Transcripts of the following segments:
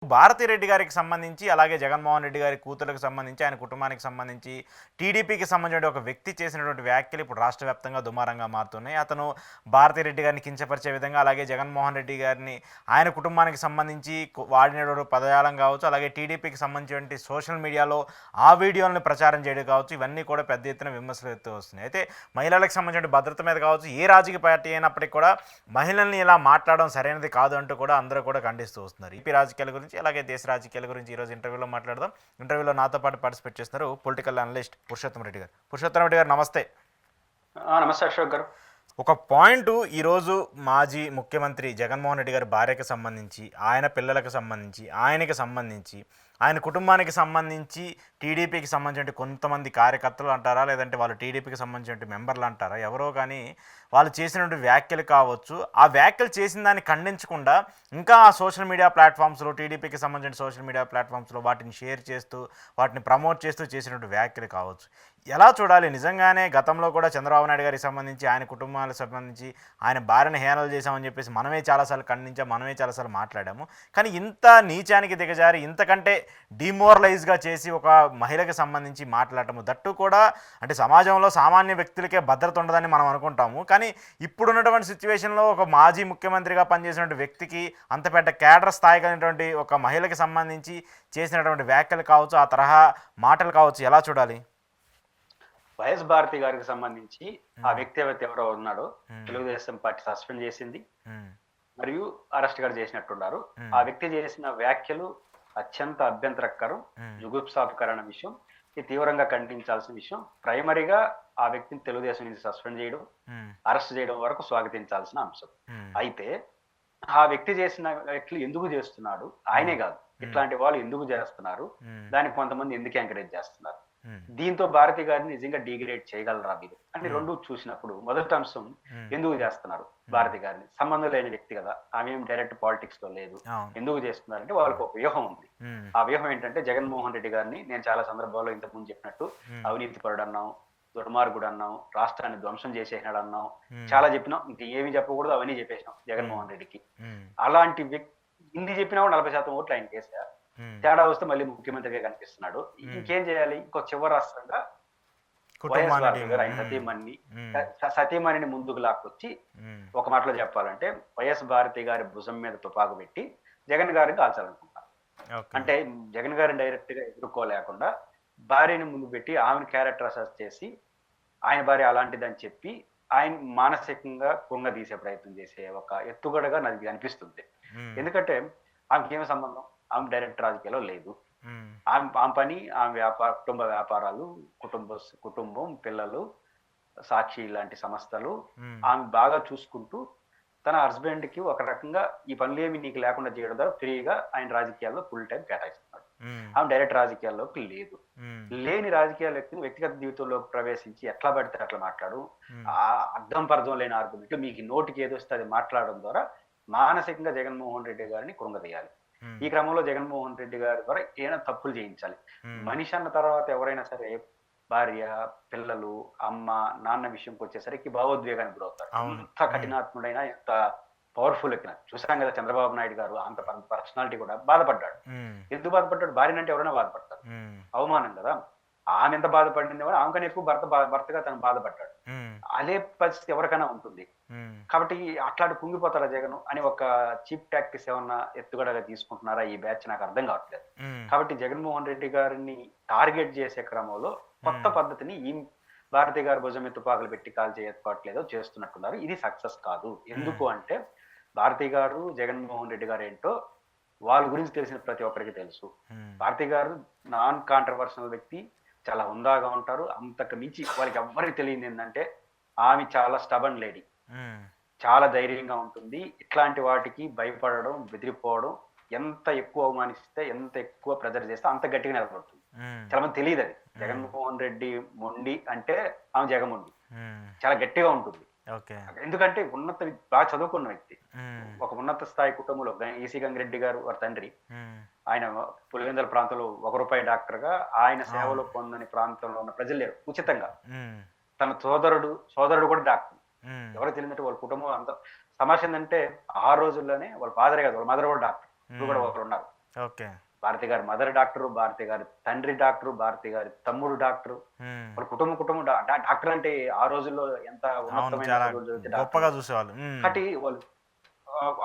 భారతిరెడ్డి గారికి సంబంధించి, అలాగే జగన్మోహన్ రెడ్డి గారి కూతురికి సంబంధించి, ఆయన కుటుంబానికి సంబంధించి, టీడీపీకి సంబంధించిన ఒక వ్యక్తి చేసినటువంటి వ్యాఖ్యలు ఇప్పుడు రాష్ట్ర వ్యాప్తంగా దుమారంగా మారుతున్నాయి. అతను భారతిరెడ్డి గారిని కించపరిచే విధంగా, అలాగే జగన్మోహన్ రెడ్డి గారిని ఆయన కుటుంబానికి సంబంధించి వాడినటువంటి పదజాలం కావచ్చు, అలాగే టీడీపీకి సంబంధించినటువంటి సోషల్ మీడియాలో ఆ వీడియోలను ప్రచారం చేయడం కావచ్చు, ఇవన్నీ కూడా పెద్ద ఎత్తున విమర్శలు ఎత్తు వస్తున్నాయి. అయితే మహిళలకు సంబంధించిన భద్రత మీద కావచ్చు, ఏ రాజకీయ పార్టీ అయినప్పటికీ కూడా మహిళల్ని ఇలా మాట్లాడడం సరైనది కాదు అంటూ కూడా అందరూ కూడా ఖండిస్తూ వస్తున్నారు. ఈపీ రాజకీయాల గురించి, అలాగే దేశ రాజకీయాల గురించి ఈరోజు ఇంటర్వ్యూలో మాట్లాడదాం. ఇంటర్వ్యూలో నాతో పాటు పార్టిసిపేట్ చేస్తున్నారు పొలిటికల్ అనలిస్ట్ పురుషోత్తం రెడ్డి గారు. పురుషోత్తం రెడ్డి గారు నమస్తే. నమస్తే అశోక్ గారు. ఒక పాయింట్, ఈరోజు మాజీ ముఖ్యమంత్రి జగన్మోహన్ రెడ్డి గారి భార్యకు సంబంధించి, ఆయన పిల్లలకు సంబంధించి, ఆయనకి సంబంధించి, ఆయన కుటుంబానికి సంబంధించి, టీడీపీకి సంబంధించిన కొంతమంది కార్యకర్తలు అంటారా, లేదంటే వాళ్ళు టీడీపీకి సంబంధించిన మెంబర్లు అంటారా, ఎవరో కానీ వాళ్ళు చేసినటువంటి వ్యాఖ్యలు కావచ్చు, ఆ వ్యాఖ్యలు చేసిన దాన్ని ఖండించకుండా ఇంకా ఆ సోషల్ మీడియా ప్లాట్ఫామ్స్లో, టీడీపీకి సంబంధించిన సోషల్ మీడియా ప్లాట్ఫామ్స్లో వాటిని షేర్ చేస్తూ, వాటిని ప్రమోట్ చేస్తూ చేసినటువంటి వ్యాఖ్యలు కావచ్చు. ఎలా చూడాలి? నిజంగానే గతంలో కూడా చంద్రబాబు నాయుడు గారికి సంబంధించి, ఆయన కుటుంబాలకు సంబంధించి, ఆయన భార్యను హేళనలు చేశామని చెప్పేసి మనమే చాలాసార్లు ఖండించాం, మనమే చాలాసార్లు మాట్లాడాము. కానీ ఇంత నీచానికి దిగజారి, ఇంతకంటే డిమోరలైజ్గా చేసి ఒక మహిళకి సంబంధించి మాట్లాడటము, దట్టు కూడా అంటే సమాజంలో సామాన్య వ్యక్తులకే భద్రత ఉండదని మనం అనుకుంటాము. కానీ ఇప్పుడున్నటువంటి సిచ్యువేషన్లో ఒక మాజీ ముఖ్యమంత్రిగా పనిచేసినటువంటి వ్యక్తికి, అంత పెద్ద కేడర్ స్థాయి కలిగినటువంటి ఒక మహిళకి సంబంధించి చేసినటువంటి వ్యాఖ్యలు కావచ్చు, ఆ తరహా మాటలు కావచ్చు, ఎలా చూడాలి? వైఎస్ భారతి గారికి సంబంధించి ఆ వ్యక్తి ఎవరో ఉన్నాడో తెలుగుదేశం పార్టీ సస్పెండ్ చేసింది మరియు అరెస్ట్ కూడా చేసినట్టున్నారు. ఆ వ్యక్తి చేసిన వ్యాఖ్యలు అత్యంత అభ్యంతరకరం, జుగుప్సాకరమైన విషయం. ఇది తీవ్రంగా ఖండించాల్సిన విషయం. ప్రైమరీగా ఆ వ్యక్తిని తెలుగుదేశం నుంచి సస్పెండ్ చేయడం, అరెస్ట్ చేయడం వరకు స్వాగతించాల్సిన అంశం. అయితే ఆ వ్యక్తి చేసిన వ్యక్తులు ఎందుకు చేస్తున్నాడు, ఆయనే కాదు ఇట్లాంటి వాళ్ళు ఎందుకు చేస్తున్నారు, దానికి కొంతమంది ఎందుకు ఎంకరేజ్ చేస్తున్నారు, దీంతో భారతి గారిని నిజంగా డిగ్రేడ్ చేయగలరా మీరు అని రెండు చూసినప్పుడు, మొదటి అంశం ఎందుకు చేస్తున్నారు భారతి గారిని, సంబంధం లేని వ్యక్తి కదా, ఆమె ఏం డైరెక్ట్ పాలిటిక్స్ లో లేదు, ఎందుకు చేస్తున్నారంటే వాళ్ళకి ఒక వ్యూహం ఉంది. ఆ వ్యూహం ఏంటంటే జగన్మోహన్ రెడ్డి గారిని నేను చాలా సందర్భాల్లో ఇంతకు ముందు చెప్పినట్టు అవినీతి పరుడు అన్నాం, దుర్మార్గుడు అన్నాం, రాష్ట్రాన్ని ధ్వంసం చేసేసినాడు అన్నాం, చాలా చెప్పినాం. ఇంక ఏమి చెప్పకూడదు అవన్నీ చెప్పేసినాం జగన్మోహన్ రెడ్డికి. అలాంటి వ్యక్తి ఇన్ని చెప్పినా కూడా 40% ఓట్లు ఆయన కేసీఆర్, తేడా వస్తే మళ్ళీ ముఖ్యమంత్రిగా కనిపిస్తున్నాడు. ఇంకేం చేయాలి? ఇంకో చివరి రాష్ట్రంగా వైఎస్ భారతి గారు ఆయన సతీమణిని ముందుకు లాక్కొచ్చి, ఒక మాటలో చెప్పాలంటే వైఎస్ భారతి గారి భుజం మీద తుపాకు పెట్టి జగన్ గారిని కాల్చాలనుకుంటారు. అంటే జగన్ గారిని డైరెక్ట్ గా ఎదుర్కోలేకుండా భార్యని ముందు పెట్టి ఆమెను క్యారెక్టర్ అసెస్ చేసి, ఆయన భార్య అలాంటిదని చెప్పి ఆయన మానసికంగా తీసే ప్రయత్నం చేసే ఒక ఎత్తుగడగా నాకు అనిపిస్తుంది. ఎందుకంటే ఆమెకి ఏమి సంబంధం, ఆమె డైరెక్ట్ రాజకీయాల్లో లేదు. ఆమె పని ఆమె కుటుంబ వ్యాపారాలు, కుటుంబం, పిల్లలు, సాక్షి లాంటి సంస్థలు ఆమె బాగా చూసుకుంటూ తన హస్బెండ్ కి ఒక రకంగా ఈ పనులేమి నీకు లేకుండా చేయడం ద్వారా ఫ్రీగా ఆయన రాజకీయాల్లో ఫుల్ టైం కేటాయిస్తున్నాడు. ఆమె డైరెక్ట్ రాజకీయాల్లోకి లేదు. లేని రాజకీయాల వ్యక్తిగత జీవితంలో ప్రవేశించి ఎట్లా పడితే అట్లా మాట్లాడు, ఆ అర్థం పర్థం లేని ఆర్గ్యుమెంట్లు మీకు నోటికి ఏదో వస్తే అది మాట్లాడడం ద్వారా మానసికంగా జగన్మోహన్ రెడ్డి గారిని కృంగదీయాలి. ఈ క్రమంలో జగన్మోహన్ రెడ్డి గారి ద్వారా ఏమైనా తప్పులు చేయించాలి. మనిషి అన్న తర్వాత ఎవరైనా సరే భార్య, పిల్లలు, అమ్మ, నాన్న విషయంకి వచ్చేసరికి భావోద్వేగానికి గురవుతారు. ఎంత కఠినాత్ముడైనా, ఎంత పవర్ఫుల్ ఎక్కిన చూసాం కదా చంద్రబాబు నాయుడు గారు, అంత పర్సనాలిటీ కూడా బాధపడ్డాడు. ఎందుకు బాధపడ్డాడు? భార్య అంటే ఎవరైనా బాధపడతారు, అవమానం కదా. ఆమె ఎంత బాధపడింది, ఆమెకన్నా ఎక్కువ భర్తగా తను బాధపడ్డాడు. అదే పరిస్థితి ఎవరికైనా ఉంటుంది. కాబట్టి అట్లాంటి కుంగిపోతారా జగన్ అని ఒక చీప్ టాక్టిక్స్ ఏమన్నా ఎత్తుగడగా తీసుకుంటున్నారా ఈ బ్యాచ్, నాకు అర్థం కావట్లేదు. కాబట్టి జగన్మోహన్ రెడ్డి గారిని టార్గెట్ చేసే క్రమంలో కొత్త పద్ధతిని ఈ భారతి గారి భుజం మీద తుపాకులు పెట్టి కాల్ చేయట్లేదో చేస్తున్నట్టున్నారు. ఇది సక్సెస్ కాదు. ఎందుకు అంటే భారతి గారు, జగన్మోహన్ రెడ్డి గారు ఏంటో వాళ్ళ గురించి తెలిసిన ప్రతి ఒక్కరికి తెలుసు. భారతి గారు నాన్ కాంట్రవర్షనల్ వ్యక్తి, చాలా హుందాగా ఉంటారు. అంతకు మించి వాళ్ళకి ఎవ్వరికి తెలియదు ఏంటంటే ఆమె చాలా స్టబన్ లేడీ, చాలా ధైర్యంగా ఉంటుంది. ఇట్లాంటి వాటికి భయపడడం, బెదిరిపోవడం, ఎంత ఎక్కువ అవమానిస్తే, ఎంత ఎక్కువ ప్రెజర్ చేస్తే అంత గట్టిగా నిలబడుతుంది. చాలా మంది తెలియదు అది. జగన్మోహన్ రెడ్డి మొండి అంటే ఆమె జగమొండి, చాలా గట్టిగా ఉంటుంది. ఎందుకంటే బాగా చదువుకున్న వ్యక్తి, ఒక ఉన్నత స్థాయి కుటుంబంలో ఈసీ గంగిరెడ్డి గారు వారి తండ్రి, ఆయన పులివెందుల ప్రాంతంలో ₹1 డాక్టర్ గా ఆయన సేవలో పొందని ప్రాంతంలో ఉన్న ప్రజలు లేరు ఉచితంగా. తన సోదరుడు కూడా డాక్టర్. ఎవరికి తెలియనట్టు వాళ్ళ కుటుంబం అంత సమస్య ఏంటంటే ఆ రోజుల్లోనే వాళ్ళ ఫాదరే కాదు, వాళ్ళ మదర్ కూడా డాక్టర్, ఇప్పుడు కూడా ఒకరు ఉన్నారు. ఓకే. భారతి గారి మదర్ డాక్టరు, భారతి గారి తండ్రి డాక్టరు, భారతి గారి తమ్ముడు డాక్టరు. హ్మ్. వాళ్ళ కుటుంబం డాక్టర్ అంటే ఆ రోజుల్లో ఎంత అవును. ఉన్నతమైన చాలా చదువులు చదివితే గొప్పగా డాక్టర్. చూసేవాళ్ళు. హ్మ్. కాబట్టి వాళ్ళు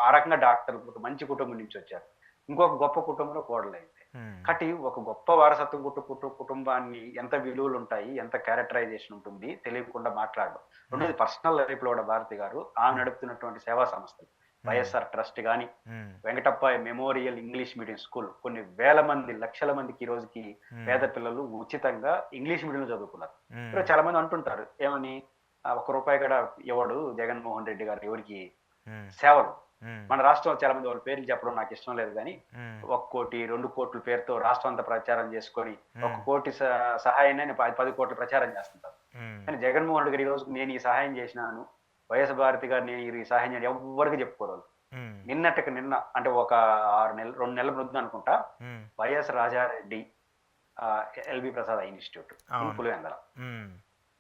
ఆ రకంగా డాక్టర్ ఒక మంచి కుటుంబం నుంచి వచ్చారు. ఇంకొక గొప్ప కుటుంబంలో కోడలైంది. హ్మ్. కాబట్టి ఒక గొప్ప వారసత్వం కుటుంబాన్ని ఎంత విలువలుంటాయి, ఎంత క్యారెక్టరైజేషన్ ఉంటుంది తెలియకుండా మాట్లాడడం. రెండోది పర్సనల్ లైఫ్‌లో కూడా భారతి గారు ఆమె హ్మ్. నడుపుతున్నటువంటి సేవా సంస్థలు. హ్మ్. వైఎస్ఆర్ ట్రస్ట్ గాని, హ్మ్. Venkatappa memorial English medium school కొన్ని వేల మంది, లక్షల మందికి ఈ రోజుకి హ్మ్. పేద పిల్లలు ఉచితంగా ఇంగ్లీష్ మీడియంలో చదువుకున్నారు. హ్మ్. ఈరోజు చాలా మంది అంటుంటారు. ఏమని ఒక్క రూపాయి కూడా ఇవ్వడు జగన్మోహన్ రెడ్డి గారు ఎవరికీ హ్మ్. సేవలు. హ్మ్. మన రాష్ట్రంలో చాలా మంది వాళ్ళ పేర్లు చెప్పడం నాకు ఇష్టం లేదు గానీ, హ్మ్. 1,00,00,000, 2,00,00,000 పేరుతో రాష్ట్రం అంతా ప్రచారం చేసుకొని, హ్మ్. 1,00,00,000 సహాయాన్ని 10,00,00,000 ప్రచారం చేస్తుంటారు. హ్మ్. కానీ జగన్మోహన్ రెడ్డి గారు ఈ రోజు నేను ఈ సహాయం చేసినాను, వైఎస్ భారతి గారు నేను ఈ సహాయం చేయను ఎవ్వరికీ చెప్పుకోరు వాళ్ళు. హ్మ్. నిన్నటికి నిన్న అంటే ఒక 6 నెలలు 2 నెలల ముందు అనుకుంటా హ్మ్. YS Rajareddy LV Prasad eye institute in అవును. పులివెందుల. హ్మ్.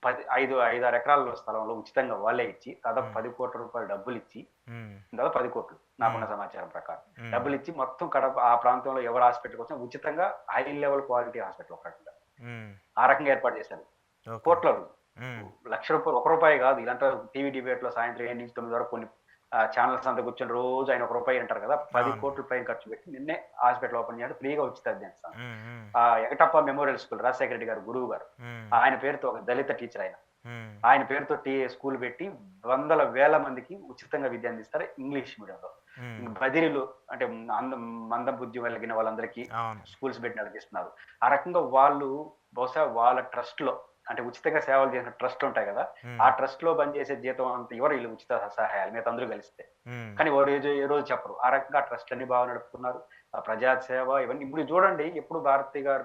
5, 6 ఎకరాల స్థలంలో ఉచితంగా వాళ్ళే ఇచ్చి దాదాపు హ్మ్. 10,00,00,000 డబ్బులిచ్చి హ్మ్. దాదాపు 10,00,00,000 హ్మ్. నాకున్న సమాచారం ప్రకారం. హ్మ్. డబ్బులిచ్చి మొత్తం కడప ఆ ప్రాంతంలో ఎవరు హాస్పిటల్‌కి వచ్చినా ఉచితంగా హై లెవెల్ క్వాలిటీ హాస్పిటల్ ఒక రకంగా. హ్మ్. ఆ రకంగా ఏర్పాటు చేశారు. ఓకే. కోట్లవి. హ్మ్. రూ. 1,00,000 రూపాయి కాదు. ఇదంటారు టీవీ డిబేట్‌లో సాయంత్రం 7-9 వరకు కొన్ని ఛానెల్స్ అంతా కూర్చొని రోజు ఆయన రూ. 1 అంటారు కదా! అవును. 10,00,00,000 పైన ఖర్చు పెట్టి నిన్నే హాస్పిటల్ ఓపెన్ చేశారు. ఫ్రీగా ఉచిత అధ్యయనం. హ్మ్. హ్మ్. ఎగటప్ప మెమోరియల్ స్కూల్ రాజశేఖర రెడ్డి గారు గురువు గారు. హ్మ్. ఆయన పేరుతో ఒక దళిత టీచర్ ఆయన. హ్మ్. ఆయన పేరుతో స్కూల్ పెట్టి వందల వేల మందికి ఉచితంగా విద్య అందిస్తారు ఇంగ్లీష్ మీడియంలో. హ్మ్. బదిలీలు అంటే మందబుద్ధి కలిగిన వాళ్ళందరికీ అవును. స్కూల్స్ పెట్టి నడిపిస్తున్నారు. ఆ రకంగా వాళ్ళు బహుశా వాళ్ళ ట్రస్ట్‌లో అంటే ఉచితంగా సేవలు చేసిన ట్రస్ట్‌లు ఉంటాయి గదా! ఆ హ్మ్. ట్రస్ట్‌లో పనిచేసే జీతం అంత ఇవ్వరు ఈళ్ళు ఉచిత సహాయాలు మిగతా అందరూ కలిస్తే. హ్మ్. కానీ ఓ రోజు ఏ రోజు చెప్పరు. ఆ రకంగా ఆ ట్రస్ట్‌లన్నీ బాగా నడుపుతున్నారు. ప్రజా సేవ ఇవన్నీ ఇప్పుడు చూడండి ఎప్పుడు భారతి గారు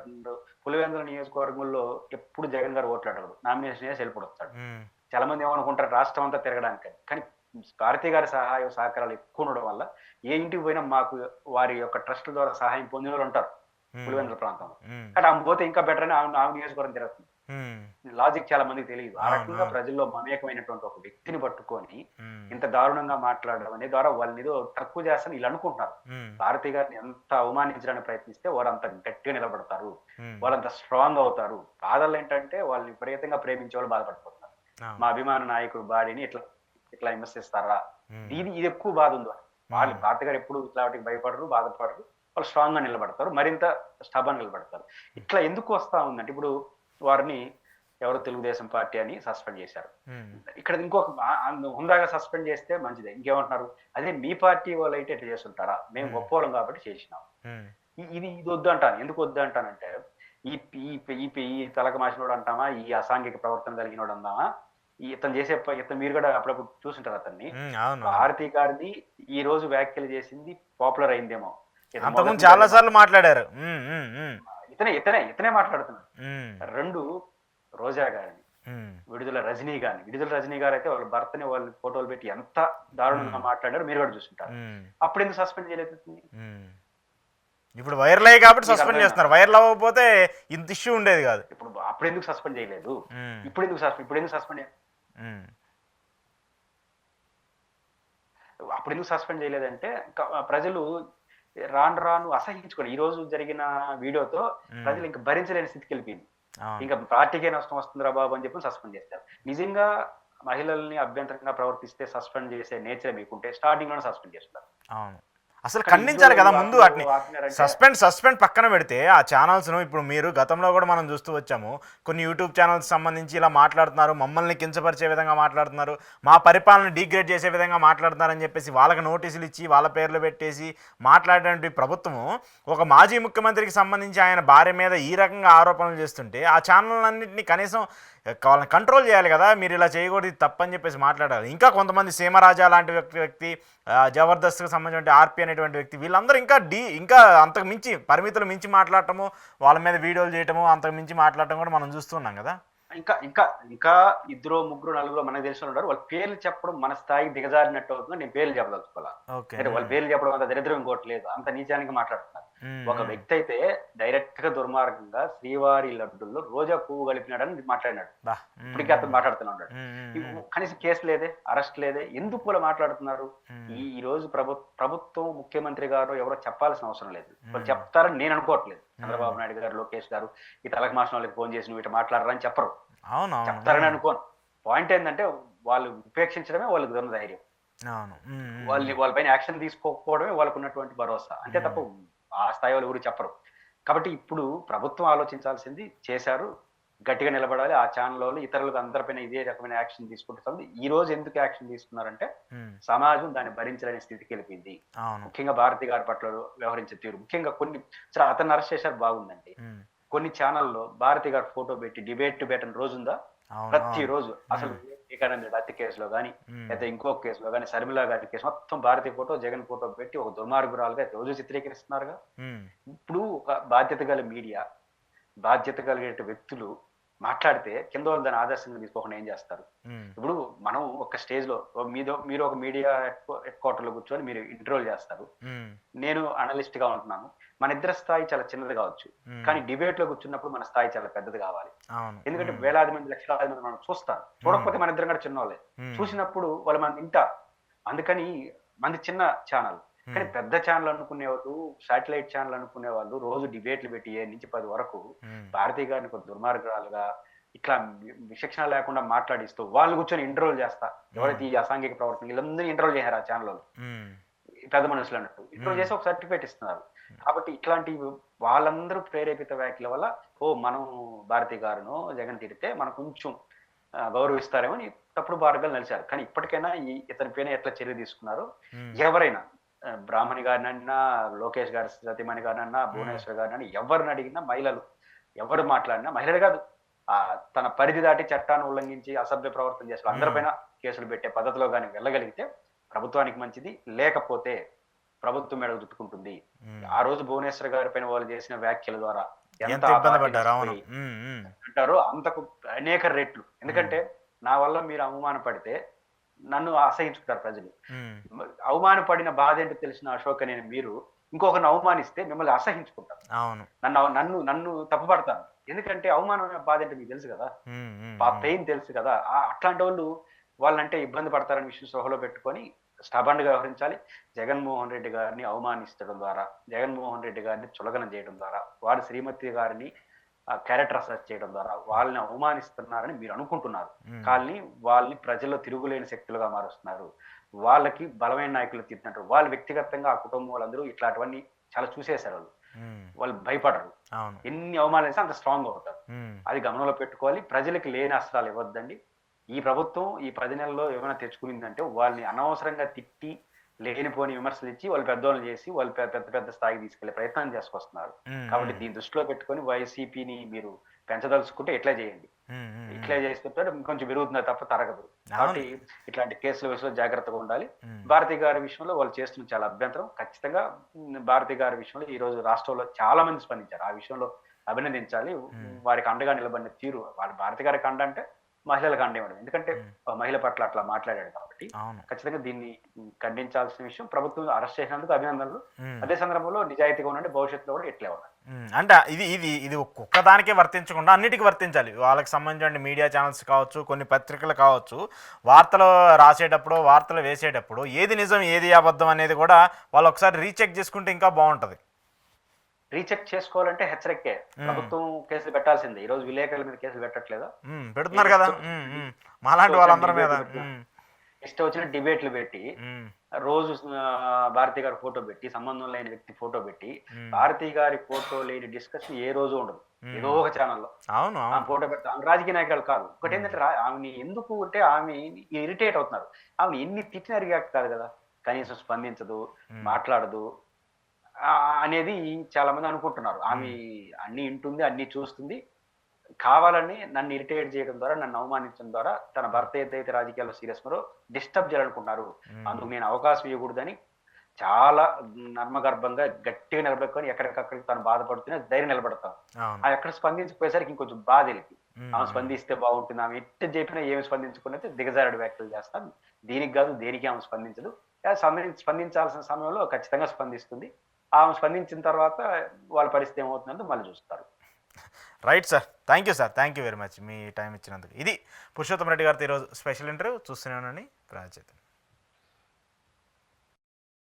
పులివెందుల నియోజకవర్గంలో ఎప్పుడు జగన్ గారు ఓట్లాడరు. నామినేషన్ చేసి వెళ్ళిపోతాడు. హ్మ్. చాలా మంది ఏమనుకుంటారు రాష్ట్రం అంతా తిరగడానికని. కానీ భారతి గారి సహాయ సహకారాలు ఎక్కువ ఉండడం వల్ల ఏ ఇంటికి పోయినా మాకు వారి యొక్క ట్రస్ట్ ద్వారా సహాయం పొందినోళ్ళు ఉంటారు. హ్మ్. పులివెందుల ప్రాంతంలో. హ్మ్. కానీ ఆమె పోతే ఇంకా బెటర్ అని ఆమె నియోజకవర్గం తిరుగుతుంది. హ్మ్. లాజిక్ చాలా మందికి తెలీదు. ఆ అవును. రకంగా అవును. ప్రజల్లో మమేకమైనటువంటి ఒక వ్యక్తిని పట్టుకొని హ్మ్. ఇంత దారుణంగా మాట్లాడడం అనే ద్వారా వాళ్ళనేదో తక్కువ చేస్తారని ఈళ్ళు అనుకుంటున్నారు. హ్మ్. భారతి గారిని ఎంత అవమానించడానికి ప్రయత్నిస్తే వారంత గట్టిగా నిలబడతారు. హ్మ్. వాళ్ళంత స్ట్రాంగ్ అవుతారు. బాధలు ఏంటంటే వాళ్ళని విపరీతంగా ప్రేమించే వాళ్ళు బాధపడిపోతున్నారు. మా అవును. అభిమాన నాయకుడు భార్యని ఇట్లా విమర్శిస్తారా? హ్మ్. ఇది ఎక్కువ బాధ ఉంది వాళ్ళకి. వాళ్ళు హ్మ్. భారతి గారు ఎప్పుడు ఇట్లా వాటికి భయపడరు, బాధపడరు. వాళ్ళు స్ట్రాంగ్ గా నిలబడతారు. మరింత స్టబర్న్ నిలబడతారు. ఇట్లా ఎందుకు వస్తా ఉందంటే ఇప్పుడు వారిని ఎవరో తెలుగుదేశం పార్టీ అని సస్పెండ్ చేశారు. హ్మ్. ఇక్కడ ఇంకొక హుందాగా సస్పెండ్ చేస్తే మంచిదే. ఇంకేమంటున్నారు? అదే మీ పార్టీ వాళ్ళైతే ఇట్లా చేసుంటారా? మేము హ్మ్. గొప్పోళ్ళం కాబట్టి చేసినాం. హ్మ్. ఇది వద్దంటాను. ఎందుకు వద్దంటానంటే, ఈ ఈ ఈ ఈ తలక మాసినోడు అంటామా? ఈ అసాంఘిక ప్రవర్తన కలిగినోడు అందామా? ఇతను చేసే ఇతను మీరు కూడా అప్పుడప్పుడు చూసుంటారు అతన్ని. హ్మ్. అవును. అవును. భారతి గారిది ఈ రోజు వ్యాఖ్యలు చేసింది పాపులర్ అయిందేమో. ఇతను అంతకుముందు మొదటి నుంచి చాలా అదే సార్లు మాట్లాడారు. హ్మ్. హ్మ్. హ్మ్. ఇతనే మాట్లాడుతున్నాడు. హ్మ్. 2 రోజా గారిని, హ్మ్. విడుదల రజనీ గారైతే వాళ్ళ భర్తని వాళ్ళు ఫోటోలు పెట్టి ఎంత దారుణంగా హ్మ్. మాట్లాడారో మీరు కూడా చూసుంటారు. హ్మ్. అప్పుడెందుకు సస్పెండ్ చేయలేదు ఇతన్ని? హ్మ్. ఇప్పుడు వైరల్ అయ్యాయి కాబట్టి మీకు సస్పెండ్ అర్థమైందా? చేస్తున్నారు. వైరల్ అవ్వకపోతే ఇంత ఇష్యూ ఉండేది కాదు. అప్పుడెందుకు సస్పెండ్ చేయలేదు? హ్మ్. ఇప్పుడెందుకు సస్పెండ్ హ్మ్. అప్పుడెందుకు సస్పెండ్ చేయలేదంటే ప్రజలు రాను రాను అసహించుకోండి. ఈరోజు జరిగిన వీడియోతో హ్మ్. ప్రజలు ఇంక భరించలేని స్థితికెళ్ళిపోయింది. అవును. ఇంక పార్టీకే నష్టం వస్తుందిరా బాబు అని చెప్పి సస్పెండ్ చేశారు. నిజంగా మహిళల్ని అభ్యంతరంగా ప్రవర్తిస్తే సస్పెండ్ చేసే నేచరే మీకుంటే స్టార్టింగ్‌లోనే సస్పెండ్ చేసుంటారు. అవును. అసలు కానీ ఖండించాలి కదా ముందు ఆపినారు వాటిని. ఆపినారంటే సస్పెండ్ పక్కన పెడితే ఆ ఛానల్స్‌ను ఇప్పుడు మీరు గతంలో కూడా మనం చూస్తూ వచ్చాము. కొన్ని యూట్యూబ్ ఛానల్స్ సంబంధించి ఇలా మాట్లాడుతున్నారు. మమ్మల్ని కించపరిచే విధంగా మాట్లాడుతున్నారు. మా పరిపాలన డీగ్రేడ్ చేసే విధంగా మాట్లాడుతున్నారని చెప్పేసి వాళ్ళకి నోటీసులు ఇచ్చి వాళ్ళ పేర్లు పెట్టేసి మాట్లాడేటువంటి ప్రభుత్వము ఒక మాజీ ముఖ్యమంత్రికి సంబంధించి ఆయన భార్య మీద ఈ రకంగా ఆరోపణలు చేస్తుంటే ఆ ఛానళ్ళన్నింటినీ కనీసం వాళ్ళని కంట్రోల్ చేయాలి కదా! మీరు ఇలా చేయకూడదు ఇది తప్పని చెప్పేసి మాట్లాడాలి. ఇంకా కొంతమంది సీమరాజా లాంటి వ్యక్తి జబర్దస్త్‌కి సంబంధించిన ఆర్‌పీ అనేటువంటి వ్యక్తి వీళ్ళందరూ ఇంకా అంతకు మించి పరిమితులు మించి మాట్లాడటము, వాళ్ళ మీద వీడియోలు చేయటము, అంతకు మించి మాట్లాడటం కూడా మనం చూస్తున్నాం కదా! ఇంకా ఇంకా ఇంకా ఇద్దరో, ముగ్గురో, నలుగురో మనకు తెలిసినోళ్ళున్నారు. వాళ్ళ పేర్లు చెప్పడం మన స్థాయికి దిగజారినట్టు అవుతుంది. నేను పేర్లు చెప్పదలుచుకోలా. ఓకే. అంటే వాళ్ళ హ్మ్. పేర్లు చెప్పడం అంత దరిద్రం ఇంకోటి లేదు. అంత నీచానికి మాట్లాడుతున్నారు. ఒక వ్యక్తి అయితే డైరెక్ట్ గా దుర్మార్గంగా శ్రీవారి లడ్డుల్లో రోజా పువ్వు కలిపినాడని మాట్లాడినాడు. ఇప్పటికీ అతను మాట్లాడుతున్నాడు. కనీసం కేసు లేదే, అరెస్ట్ లేదే, ఎందుకు ఇలా మాట్లాడుతున్నారు? ఈ రోజు ప్రభుత్వం ముఖ్యమంత్రి గారు ఎవరో చెప్పాల్సిన అవసరం లేదు. వాళ్ళు చెప్తారని నేను అనుకోవట్లేదు. చంద్రబాబు నాయుడు గారు, లోకేష్ గారు ఈ తలకు మాసిన వాళ్ళకి ఫోన్ చేసి నువ్వు ఇట్లా మాట్లాడరని చెప్పరు. చెప్తారని అనుకోను. పాయింట్ ఏంటంటే వాళ్ళు ఉపేక్షించడమే వాళ్ళకి ఉన్న ధైర్యం. వాళ్ళపైన యాక్షన్ తీసుకోకపోవడమే వాళ్ళకు ఉన్నటువంటి భరోసా. అంతే తప్ప ఆ స్థాయి వాళ్ళు ఎవరు చెప్పరు. కాబట్టి ఇప్పుడు ప్రభుత్వం ఆలోచించాల్సింది చేశారు, గట్టిగా నిలబడాలి. ఆ ఛానల్ వాళ్ళు ఇతరులకు అందరిపైన ఇదే రకమైన యాక్షన్ తీసుకుంటుంది. ఈ రోజు ఎందుకు యాక్షన్ తీసుకున్నారంటే సమాజం దాన్ని భరించలేని స్థితికి వెళ్ళిపోయింది. ముఖ్యంగా భారతి గారి పట్ల వ్యవహరించే తీరు, ముఖ్యంగా కొన్ని అతన్ని అరెస్ట్ చేశారు బాగుందండి. కొన్ని ఛానల్లో భారతి గారి ఫోటో పెట్టి డిబేట్ పెట్టిన రోజుందా? ప్రతిరోజు అసలు వివేకానంద హత్య కేసులో కానీ లేదా ఇంకొక కేసులో కానీ శర్మిల గారి కేసు మొత్తం భారతీయ ఫోటో, జగన్ ఫోటో పెట్టి ఒక దుర్మార్గురాలుగా రోజు చిత్రీకరిస్తున్నారుగా. ఇప్పుడు ఒక బాధ్యత గల మీడియా, బాధ్యత కలిగే వ్యక్తులు మాట్లాడితే కింద వాళ్ళు దాన్ని ఆదర్శంగా తీసుకోకుండా ఏం చేస్తారు? ఇప్పుడు మనం ఒక స్టేజ్ లో మీరు ఒక మీడియా హెడ్ క్వార్టర్ లో కూర్చొని మీరు ఇంటర్వ్యూ చేస్తారు, నేను అనలిస్ట్ గా ఉంటున్నాను. మన ఇద్దరు స్థాయి చాలా చిన్నది కావచ్చు, కానీ డిబేట్ లో కూర్చున్నప్పుడు మన స్థాయి చాలా పెద్దది కావాలి. ఎందుకంటే వేలాది మంది, లక్షలాది మంది మనం చూస్తారు. చూడకపోతే మన ఇద్దరం కూడా చిన్నవాళ్ళే. చూసినప్పుడు వాళ్ళు మనం వింటారు. అందుకని మనది చిన్న ఛానల్, కానీ పెద్ద ఛానల్ అనుకునే వాళ్ళు, శాటిలైట్ ఛానల్ అనుకునే వాళ్ళు రోజు డిబేట్లు పెట్టి 7 నుంచి 10 వరకు భారతీయ గారిని ఒక దుర్మార్గాలుగా ఇట్లా విచక్షణ లేకుండా మాట్లాడిస్తూ వాళ్ళు కూర్చొని ఇంటర్వ్యూ చేస్తా, ఎవరైతే ఈ అసాంఘిక ప్రవర్తన వీళ్ళందరూ ఇంటర్వ్యూ చేశారు ఆ ఛానల్ పెద్ద మనుషులు అన్నట్టు ఇంటర్వ్యూ చేసి ఒక సర్టిఫికేట్ ఇస్తున్నారు. కాబట్టి ఇట్లాంటి వాళ్ళందరూ ప్రేరేపిత వ్యాఖ్యల వల్ల మనం భారతి గారును జగన్ తిడితే మనం కొంచెం గౌరవిస్తారేమో అని తప్పుడు మార్గాలు నడిచారు. కానీ ఇప్పటికైనా ఇతని పైన ఎట్లా చర్య తీసుకున్నారు, ఎవరైనా బ్రాహ్మణి గారిని అన్నా, లోకేష్ గారి సతీమణి గారిని అన్నా, భువనేశ్వర్ గారిని అన్నా, ఎవరిని అడిగినా, మహిళలు ఎవరు మాట్లాడినా, మహిళలు కాదు తన పరిధి దాటి చట్టాన్ని ఉల్లంఘించి అసభ్య ప్రవర్తన చేస్తారు అందరిపైన కేసులు పెట్టే పద్ధతిలో కానీ వెళ్ళగలిగితే ప్రభుత్వానికి మంచిది. లేకపోతే ప్రభుత్వం మెడ చుట్టుకుంటుంది. ఆ రోజు భువనేశ్వర్ గారి పైన వాళ్ళు చేసిన వ్యాఖ్యల ద్వారా ఎంత అంటారో అంతకు అనేక రెట్లు. ఎందుకంటే నా వల్ల మీరు అవమానపడితే నన్ను అసహించుకుంటారు ప్రజలు. అవమానపడిన బాధ ఏంటో తెలిసిన అశోక్ అనే మీరు ఇంకొకరిని అవమానిస్తే మిమ్మల్ని అసహించుకుంటారు, నన్ను తప్పుపడతాను. ఎందుకంటే అవమానమైన బాధ ఏంటో మీకు తెలుసు కదా, ఆ పెయిన్ తెలుసు కదా. అట్లాంటి వాళ్ళంటే ఇబ్బంది పడతారని విషయం సోహలో పెట్టుకొని స్టబండ్ గా వ్యవహరించాలి. జగన్మోహన్ రెడ్డి గారిని అవమానించడం ద్వారా, జగన్మోహన్ రెడ్డి గారిని చులకన చేయడం ద్వారా, వారి శ్రీమతి గారిని క్యారెక్టర్ అసెస్ చేయడం ద్వారా వాళ్ళని అవమానిస్తున్నారని మీరు అనుకుంటున్నారు. కానీ వాళ్ళని ప్రజల్లో తిరుగులేని శక్తులుగా మారుస్తున్నారు. వాళ్ళకి బలమైన నాయకులు తిట్టినట్టు వాళ్ళు వ్యక్తిగతంగా ఆ కుటుంబం వాళ్ళందరూ ఇట్లాంటివన్నీ చాలా చూసేశారు. వాళ్ళు భయపడరు. ఎన్ని అవమానాలు అంత స్ట్రాంగ్ అవుతారు. అది గమనంలో పెట్టుకోవాలి. ప్రజలకి లేని అస్త్రాలు ఇవ్వద్దండి. ఈ ప్రభుత్వం ఈ 10 నెలల్లో ఏమైనా తెచ్చుకునిందంటే వాళ్ళని అనవసరంగా తిట్టి లేనిపోని విమర్శలు ఇచ్చి వాళ్ళు పెద్దోళ్ళు చేసి వాళ్ళు పెద్ద స్థాయికి తీసుకెళ్లే ప్రయత్నం చేసుకొస్తున్నారు. కాబట్టి దీన్ని దృష్టిలో పెట్టుకొని వైసీపీని మీరు పెంచదలుచుకుంటే ఇట్లా చేయండి. ఇట్లా చేస్తుంటే కొంచెం పెరుగుతుంది తప్ప తరగదు. కాబట్టి ఇట్లాంటి కేసుల విషయంలో జాగ్రత్తగా ఉండాలి. భారతి గారి విషయంలో వాళ్ళు చేస్తున్న చాలా అభ్యంతరం. ఖచ్చితంగా భారతి గారి విషయంలో ఈ రోజు రాష్ట్రంలో చాలా మంది స్పందించారు. ఆ విషయంలో అభినందించాలి. వారికి అండగా నిలబడిన తీరు, వాళ్ళ భారతి గారికి అండ అంటే మహిళలకు అండ ఇవ్వడం. ఎందుకంటే మహిళ పట్ల అట్లా మాట్లాడాడు కాబట్టి ఖచ్చితంగా దీన్ని ఖండించాల్సిన విషయం. ప్రభుత్వం అరెస్ట్ చేసినందుకు అభినందనలు. అదే సందర్భంలో నిజాయితీగా ఉండండి, భవిష్యత్తులో కూడా ఇట్లే ఉండాలి. అంటే ఇది ఒక్కదానికే వర్తించకుండా అన్నిటికీ వర్తించాలి. వాళ్ళకి సంబంధించిన మీడియా ఛానల్స్ కావచ్చు, కొన్ని పత్రికలు కావచ్చు, వార్తలు రాసేటప్పుడు, వార్తలు వేసేటప్పుడు ఏది నిజం ఏది అబద్ధం అనేది కూడా వాళ్ళు ఒకసారి రీచెక్ చేసుకుంటే ఇంకా బాగుంటది. రీచెక్ చేసుకోవాలంటే హెచ్చరికే ప్రభుత్వం కేసులు పెట్టాల్సిందే. ఈ రోజు విలేకరుల మీద కేసులు పెట్టట్లేదా? పెడుతున్నారు కదా, మాలాంటి వాళ్ళందరి మీద ఇష్టం వచ్చిన డిబేట్లు పెట్టి రోజు భారతి గారి ఫోటో పెట్టి, సంబంధం లేని వ్యక్తి ఫోటో పెట్టి, భారతి గారి ఫోటో లేని డిస్కషన్ ఏ రోజు ఉండదు ఏదో ఒక ఛానల్లో. ఫోటో పెడతా రాజకీయ నాయకులు కాదు. ఒకటి ఏంటంటే ఆమెని ఎందుకు అంటే ఆమె ఇరిటేట్ అవుతున్నారు. ఆమె ఎన్ని తిట్టిన రియాక్ట్ కాదు కదా, కనీసం స్పందించదు, మాట్లాడదు అనేది చాలా మంది అనుకుంటున్నారు. ఆమె అన్ని వింటుంది, అన్ని చూస్తుంది, కావాలని నన్ను ఇరిటేట్ చేయడం ద్వారా, నన్ను అవమానించడం ద్వారా తన భర్త ఏదైతే రాజకీయాల్లో సీరియస్ ఉన్నారో డిస్టర్బ్ చేయాలనుకుంటున్నారు. అందుకు నేను అవకాశం ఇవ్వకూడదని చాలా నర్మగర్భంగా గట్టిగా నిలబెట్టుకొని ఎక్కడికక్కడికి తను బాధపడుతూనే ధైర్యం నిలబడతాను. ఆమె ఎక్కడ స్పందించకపోయేసరికి ఇంకొంచెం బాధ వెళ్ళి ఆమె స్పందిస్తే బాగుంటుంది, ఆమె ఎట్టు చెప్పినా ఏమి స్పందించుకున్నైతే దిగజారుడు వ్యాఖ్యలు చేస్తాను. దీనికి కాదు దేనికి ఆమె స్పందించదు. స్పందించాల్సిన సమయంలో ఖచ్చితంగా స్పందిస్తుంది. ఆమె స్పందించిన తర్వాత వాళ్ళ పరిస్థితి ఏమవుతుందో మళ్ళీ చూస్తారు. Right sir, thank you sir, thank you very much me time ఇచ్చినందుకు. ఇది పురుషోత్తం రెడ్డి గారితో ఈరోజు స్పెషల్ ఇంటర్వ్యూ. చూస్తూనే ఉండండి ప్రజాచైతన్యం.